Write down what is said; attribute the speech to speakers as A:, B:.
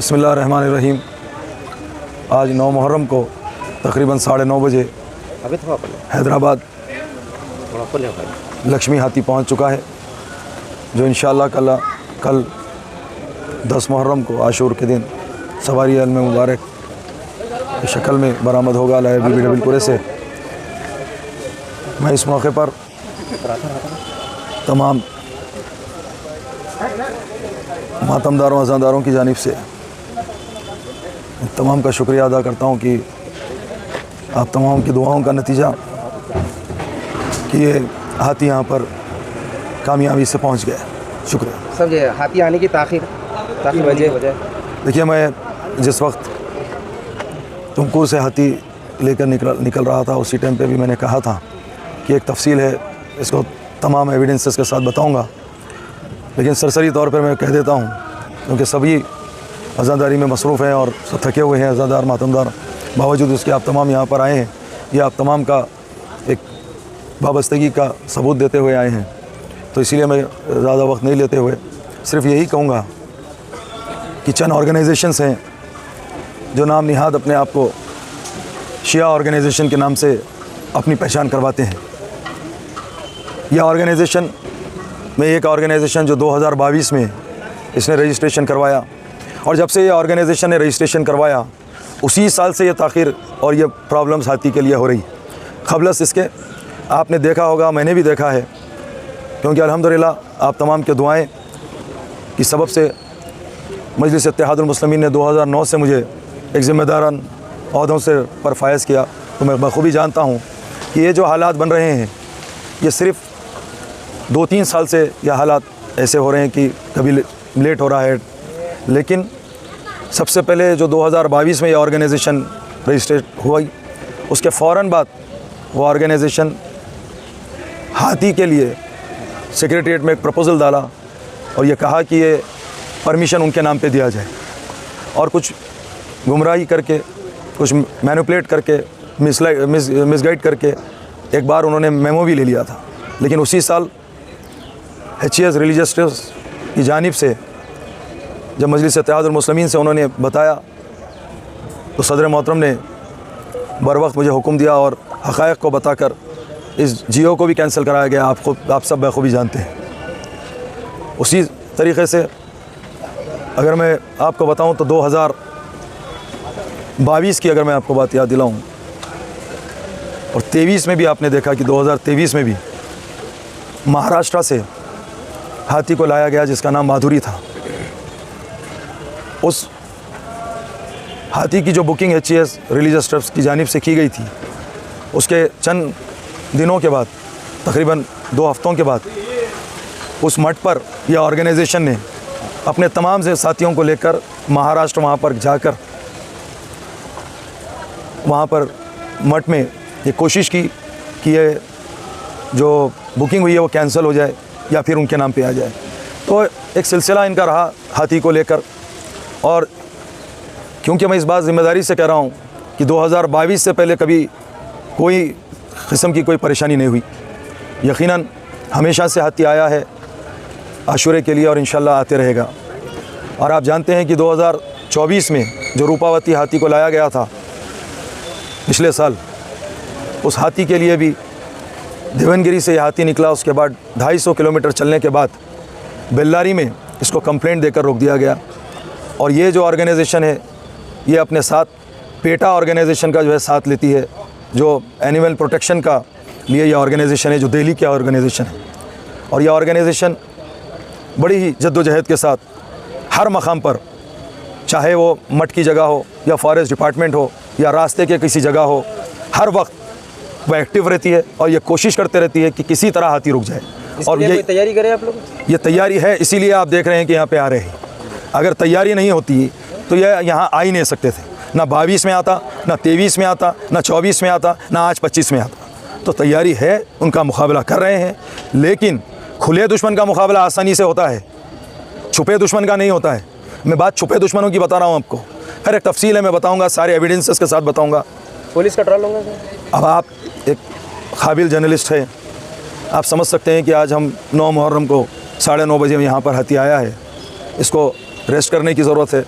A: बिस्मिल्लाहिर्रहमानिर्रहीम। आज 9 मुहर्रम को तकरीबन 9:30 बजे हैदराबाद लक्ष्मी हाथी पहुंच चुका है, जो इंशाअल्लाह कल 10 मुहर्रम को आशूर के दिन सवारी अलम मुबारक की शक्ल में बरामद होगा लाया बीबीडब्ल्यूपुरे से। मैं इस मौके पर तमाम मातमदारों अज़ादारों की जानिब से तमाम का शुक्रिया अदा करता हूँ कि आप तमाम की दुआओं का नतीजा कि ये हाथी यहाँ पर कामयाबी से पहुँच गए। शुक्रिया।
B: सर, ये हाथी आने की ताख़ीर वजह
A: देखिए, मैं जिस वक्त तुमकुर से हाथी लेकर निकल रहा था, उसी टाइम पे भी मैंने कहा था कि एक तफसील है, इसको तमाम एविडेंसेस के साथ बताऊंगा, लेकिन सरसरी तौर पर मैं कह देता हूं क्योंकि सभी अज़ादारी में मसरूफ़ हैं और थके हुए हैं अज़ादार मातमदार। बावजूद उसके आप तमाम यहाँ पर आए हैं, ये आप तमाम का एक वाबस्तगी का सबूत देते हुए आए हैं। तो इसीलिए मैं ज़्यादा वक्त नहीं लेते हुए सिर्फ यही कहूँगा कि चंद ऑर्गेनाइजेशंस हैं जो नाम निहाद अपने आप को शिया ऑर्गेनाइजेशन के नाम से अपनी पहचान करवाते हैं। यह ऑर्गेनाइजेशन में एक ऑर्गेनाइजेशन जो 2022 में इसने रजिस्ट्रेशन करवाया, और जब से ये ऑर्गेनाइजेशन ने रजिस्ट्रेशन करवाया उसी साल से ये ताख़ीर और ये प्रॉब्लम्स हाथी के लिए हो रही। क़बलस इसके आपने देखा होगा, मैंने भी देखा है, क्योंकि अल्हम्दुलिल्लाह आप तमाम के दुआएं की सबब से मजलिस इत्तेहादुल मुस्लिमीन ने 2009 से मुझे एक ज़िम्मेदारान ओहदों से पर फायज़ किया। तो मैं बखूबी जानता हूँ कि ये जो हालात बन रहे हैं, ये सिर्फ़ 2-3 साल से यह हालात ऐसे हो रहे हैं कि कभी लेट हो रहा है। लेकिन सबसे पहले जो 2022 में ये ऑर्गेनाइजेशन रजिस्ट्रेट हुई, उसके फ़ौरन बाद वो ऑर्गेनाइजेशन हाथी के लिए सेक्रेटरीट में एक प्रपोज़ल डाला और ये कहा कि ये परमिशन उनके नाम पे दिया जाए, और कुछ गुमराही करके, कुछ मैनिपुलेट करके, मिसगाइड करके एक बार उन्होंने मेमो भी ले लिया था। लेकिन उसी साल HES रिलीजियस ट्रस्ट की जानिब से जब मजलिस इत्तेहादुल मुस्लिमीन से उन्होंने बताया, तो सदर मोहतरम ने बर वक्त मुझे हुक्म दिया और हक़ाइक़ को बताकर इस GO को भी कैंसिल कराया गया। आप सब बखूबी जानते हैं। उसी तरीक़े से अगर मैं आपको बताऊं तो 2022 की अगर मैं आपको बात याद दिलाऊं, और 23 में भी आपने देखा कि 2023 में भी महाराष्ट्र से हाथी को लाया गया जिसका नाम माधुरी था। उस हाथी की जो बुकिंग HES रिलीजियस ट्रस्ट की जानिब से की गई थी, उसके चंद दिनों के बाद, तकरीबन 2 हफ्तों के बाद, उस मठ पर यह ऑर्गेनाइजेशन ने अपने तमाम से साथियों को लेकर महाराष्ट्र वहाँ पर जाकर वहाँ पर मठ में ये कोशिश की कि ये जो बुकिंग हुई है वो कैंसिल हो जाए या फिर उनके नाम पे आ जाए। तो एक सिलसिला इनका रहा हाथी को लेकर, और क्योंकि मैं इस बात ज़िम्मेदारी से कह रहा हूँ कि 2022 से पहले कभी कोई किस्म की कोई परेशानी नहीं हुई। यकीनन हमेशा से हाथी आया है आशूरे के लिए और इंशाल्लाह आते रहेगा। और आप जानते हैं कि 2024 में जो रूपावती हाथी को लाया गया था पिछले साल, उस हाथी के लिए भी देवनगिरी से यह हाथी निकला। उसके बाद 250 किलोमीटर चलने के बाद बेल्लारी में इसको कंप्लेंट देकर रोक दिया गया। और ये जो ऑर्गेनाइजेशन है, ये अपने साथ पेटा ऑर्गेनाइजेशन का जो है साथ लेती है, जो एनिमल प्रोटेक्शन का लिए यह ऑर्गेनाइजेशन है, जो दिल्ली की ऑर्गेनाइजेशन है। और यह ऑर्गेनाइजेशन बड़ी ही जद्दोजहद के साथ हर मकाम पर, चाहे वो मठ की जगह हो या फॉरेस्ट डिपार्टमेंट हो या रास्ते के किसी जगह हो, हर वक्त वो एक्टिव रहती है और ये कोशिश करते रहती है कि किसी तरह हाथी रुक जाए। और ये
B: तैयारी करें आप लोग? ये
A: तैयारी है, इसीलिए आप देख रहे हैं कि यहाँ पे आ रहे हैं। अगर तैयारी नहीं होती तो ये यहाँ आ ही नहीं सकते थे। ना 22 में आता, ना 23 में आता, ना 24 में आता, ना आज 25 में आता। तो तैयारी है, उनका मुकाबला कर रहे हैं। लेकिन खुले दुश्मन का मुकाबला आसानी से होता है, छुपे दुश्मन का नहीं होता है। मैं बात छुपे दुश्मनों की बता रहा हूँ आपको। हर एक तफसील है, मैं बताऊँगा, सारे एविडेंसेस के साथ बताऊँगा।
B: पुलिस का ट्रल होगा।
A: अब आप एक काबिल जर्नलिस्ट है, आप समझ सकते हैं कि आज हम 9 मुहर्रम को 9:30 बजे यहाँ पर हाथी आया है। इसको रेस्ट करने की ज़रूरत है।